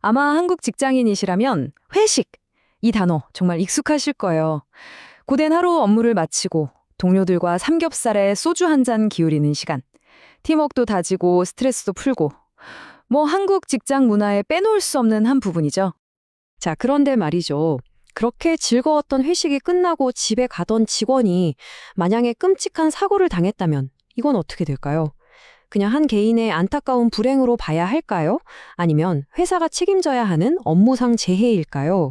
아마 한국 직장인이시라면 회식! 이 단어 정말 익숙하실 거예요. 고된 하루 업무를 마치고 동료들과 삼겹살에 소주 한 잔 기울이는 시간. 팀워크도 다지고 스트레스도 풀고. 뭐 한국 직장 문화에 빼놓을 수 없는 한 부분이죠. 자, 그런데 말이죠. 그렇게 즐거웠던 회식이 끝나고 집에 가던 직원이 만약에 끔찍한 사고를 당했다면 이건 어떻게 될까요? 그냥 한 개인의 안타까운 불행으로 봐야 할까요? 아니면 회사가 책임져야 하는 업무상 재해일까요?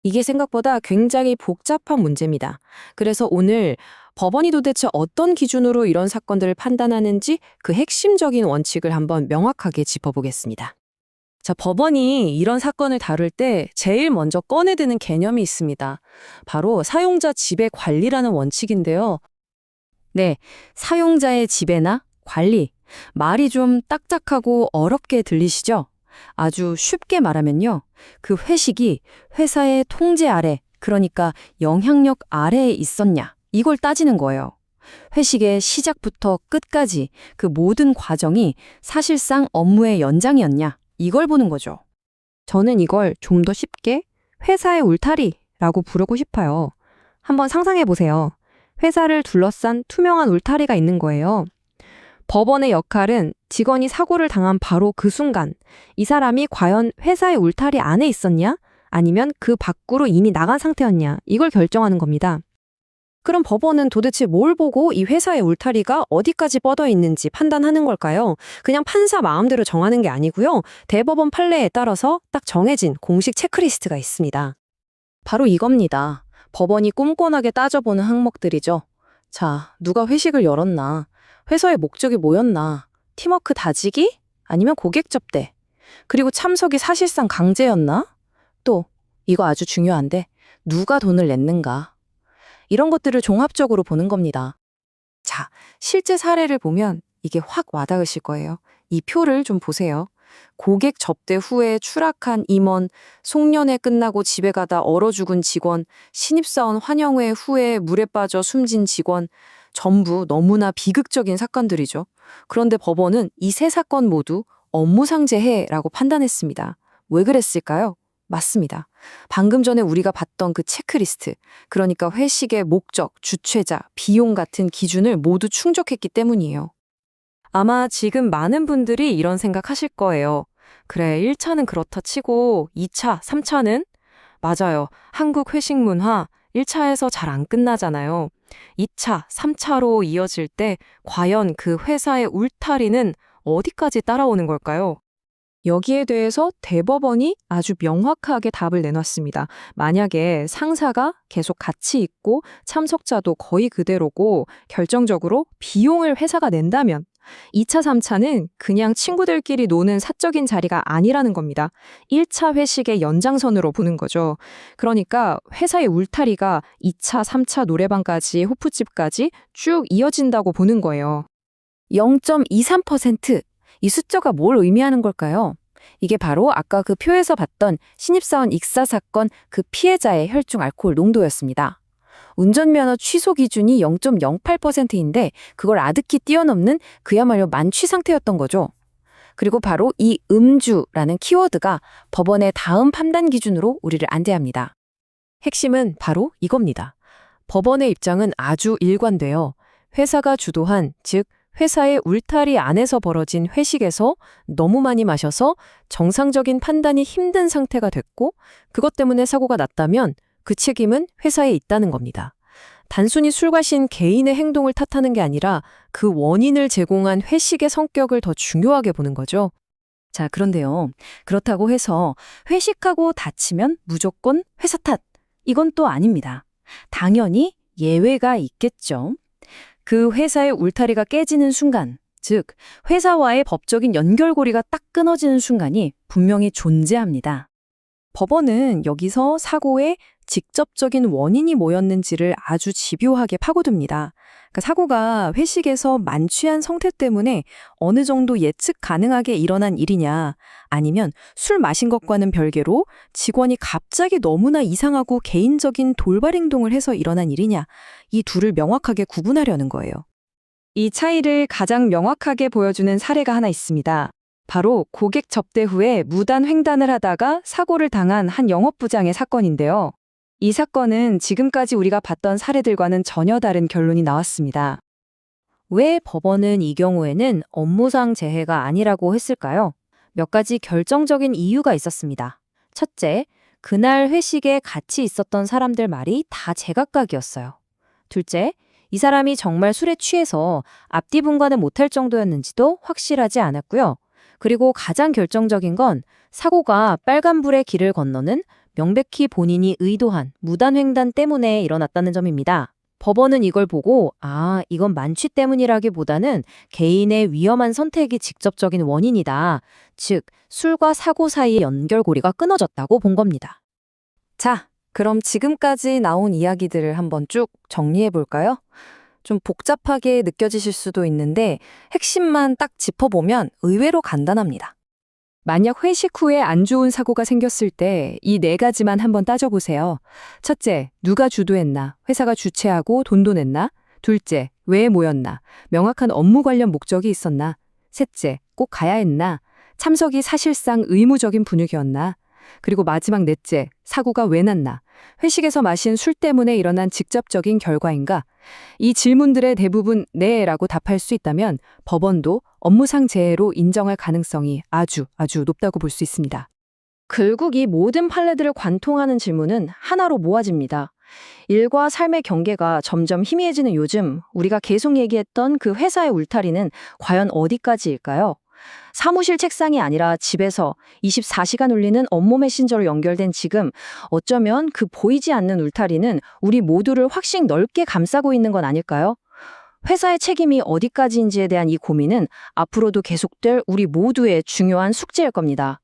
이게 생각보다 굉장히 복잡한 문제입니다. 그래서 오늘 법원이 도대체 어떤 기준으로 이런 사건들을 판단하는지 그 핵심적인 원칙을 한번 명확하게 짚어보겠습니다. 자, 법원이 이런 사건을 다룰 때 제일 먼저 꺼내드는 개념이 있습니다. 바로 사용자 지배 관리라는 원칙인데요. 네, 사용자의 지배나 관리. 말이 좀 딱딱하고 어렵게 들리시죠? 아주 쉽게 말하면요. 그 회식이 회사의 통제 아래, 그러니까 영향력 아래에 있었냐, 이걸 따지는 거예요. 회식의 시작부터 끝까지 그 모든 과정이 사실상 업무의 연장이었냐, 이걸 보는 거죠. 저는 이걸 좀 더 쉽게 회사의 울타리라고 부르고 싶어요. 한번 상상해 보세요. 회사를 둘러싼 투명한 울타리가 있는 거예요. 법원의 역할은 직원이 사고를 당한 바로 그 순간 이 사람이 과연 회사의 울타리 안에 있었냐? 아니면 그 밖으로 이미 나간 상태였냐? 이걸 결정하는 겁니다. 그럼 법원은 도대체 뭘 보고 이 회사의 울타리가 어디까지 뻗어 있는지 판단하는 걸까요? 그냥 판사 마음대로 정하는 게 아니고요. 대법원 판례에 따라서 딱 정해진 공식 체크리스트가 있습니다. 바로 이겁니다. 법원이 꼼꼼하게 따져보는 항목들이죠. 자, 누가 회식을 열었나? 회사의 목적이 뭐였나? 팀워크 다지기? 아니면 고객 접대? 그리고 참석이 사실상 강제였나? 또, 이거 아주 중요한데, 누가 돈을 냈는가? 이런 것들을 종합적으로 보는 겁니다. 자, 실제 사례를 보면 이게 확 와닿으실 거예요. 이 표를 좀 보세요. 고객 접대 후에 추락한 임원, 송년회 끝나고 집에 가다 얼어 죽은 직원, 신입사원 환영회 후에 물에 빠져 숨진 직원, 전부 너무나 비극적인 사건들이죠. 그런데 법원은 이 세 사건 모두 업무상 재해라고 판단했습니다. 왜 그랬을까요? 맞습니다. 방금 전에 우리가 봤던 그 체크리스트, 그러니까 회식의 목적, 주최자, 비용 같은 기준을 모두 충족했기 때문이에요. 아마 지금 많은 분들이 이런 생각하실 거예요. 그래, 1차는 그렇다 치고 2차, 3차는? 맞아요. 한국 회식 문화 1차에서 잘 안 끝나잖아요. 2차, 3차로 이어질 때 과연 그 회사의 울타리는 어디까지 따라오는 걸까요? 여기에 대해서 대법원이 아주 명확하게 답을 내놨습니다. 만약에 상사가 계속 같이 있고 참석자도 거의 그대로고 결정적으로 비용을 회사가 낸다면 2차, 3차는 그냥 친구들끼리 노는 사적인 자리가 아니라는 겁니다. 1차 회식의 연장선으로 보는 거죠. 그러니까 회사의 울타리가 2차, 3차 노래방까지 호프집까지 쭉 이어진다고 보는 거예요. 0.23%. 이 숫자가 뭘 의미하는 걸까요? 이게 바로 아까 그 표에서 봤던 신입사원 익사 사건 그 피해자의 혈중 알코올 농도였습니다. 운전면허 취소 기준이 0.08%인데 그걸 아득히 뛰어넘는 그야말로 만취 상태였던 거죠. 그리고 바로 이 음주라는 키워드가 법원의 다음 판단 기준으로 우리를 안대합니다. 핵심은 바로 이겁니다. 법원의 입장은 아주 일관돼요. 회사가 주도한, 즉 회사의 울타리 안에서 벌어진 회식에서 너무 많이 마셔서 정상적인 판단이 힘든 상태가 됐고 그것 때문에 사고가 났다면 그 책임은 회사에 있다는 겁니다. 단순히 술 과신 개인의 행동을 탓하는 게 아니라 그 원인을 제공한 회식의 성격을 더 중요하게 보는 거죠. 자, 그런데요. 그렇다고 해서 회식하고 다치면 무조건 회사 탓. 이건 또 아닙니다. 당연히 예외가 있겠죠. 그 회사의 울타리가 깨지는 순간, 즉 회사와의 법적인 연결고리가 딱 끊어지는 순간이 분명히 존재합니다. 법원은 여기서 사고의 직접적인 원인이 뭐였는지를 아주 집요하게 파고듭니다. 그러니까 사고가 회식에서 만취한 상태 때문에 어느 정도 예측 가능하게 일어난 일이냐, 아니면 술 마신 것과는 별개로 직원이 갑자기 너무나 이상하고 개인적인 돌발 행동을 해서 일어난 일이냐, 이 둘을 명확하게 구분하려는 거예요. 이 차이를 가장 명확하게 보여주는 사례가 하나 있습니다. 바로 고객 접대 후에 무단 횡단을 하다가 사고를 당한 한 영업부장의 사건인데요. 이 사건은 지금까지 우리가 봤던 사례들과는 전혀 다른 결론이 나왔습니다. 왜 법원은 이 경우에는 업무상 재해가 아니라고 했을까요? 몇 가지 결정적인 이유가 있었습니다. 첫째, 그날 회식에 같이 있었던 사람들 말이 다 제각각이었어요. 둘째, 이 사람이 정말 술에 취해서 앞뒤 분간을 못할 정도였는지도 확실하지 않았고요. 그리고 가장 결정적인 건 사고가 빨간불의 길을 건너는 명백히 본인이 의도한 무단횡단 때문에 일어났다는 점입니다. 법원은 이걸 보고 이건 만취 때문이라기보다는 개인의 위험한 선택이 직접적인 원인이다. 즉, 술과 사고 사이의 연결고리가 끊어졌다고 본 겁니다. 자, 그럼 지금까지 나온 이야기들을 한번 쭉 정리해 볼까요? 좀 복잡하게 느껴지실 수도 있는데 핵심만 딱 짚어보면 의외로 간단합니다. 만약 회식 후에 안 좋은 사고가 생겼을 때 이 4가지만 한번 따져보세요. 첫째, 누가 주도했나? 회사가 주최하고 돈도 냈나? 둘째, 왜 모였나? 명확한 업무 관련 목적이 있었나? 셋째, 꼭 가야 했나? 참석이 사실상 의무적인 분위기였나? 그리고 마지막 넷째, 사고가 왜 났나? 회식에서 마신 술 때문에 일어난 직접적인 결과인가? 이 질문들의 대부분 네라고 답할 수 있다면 법원도 업무상 재해로 인정할 가능성이 아주 높다고 볼 수 있습니다. 결국 이 모든 판례들을 관통하는 질문은 하나로 모아집니다. 일과 삶의 경계가 점점 희미해지는 요즘 우리가 계속 얘기했던 그 회사의 울타리는 과연 어디까지일까요? 사무실 책상이 아니라 집에서 24시간 울리는 업무 메신저로 연결된 지금 어쩌면 그 보이지 않는 울타리는 우리 모두를 확실히 넓게 감싸고 있는 건 아닐까요? 회사의 책임이 어디까지인지에 대한 이 고민은 앞으로도 계속될 우리 모두의 중요한 숙제일 겁니다.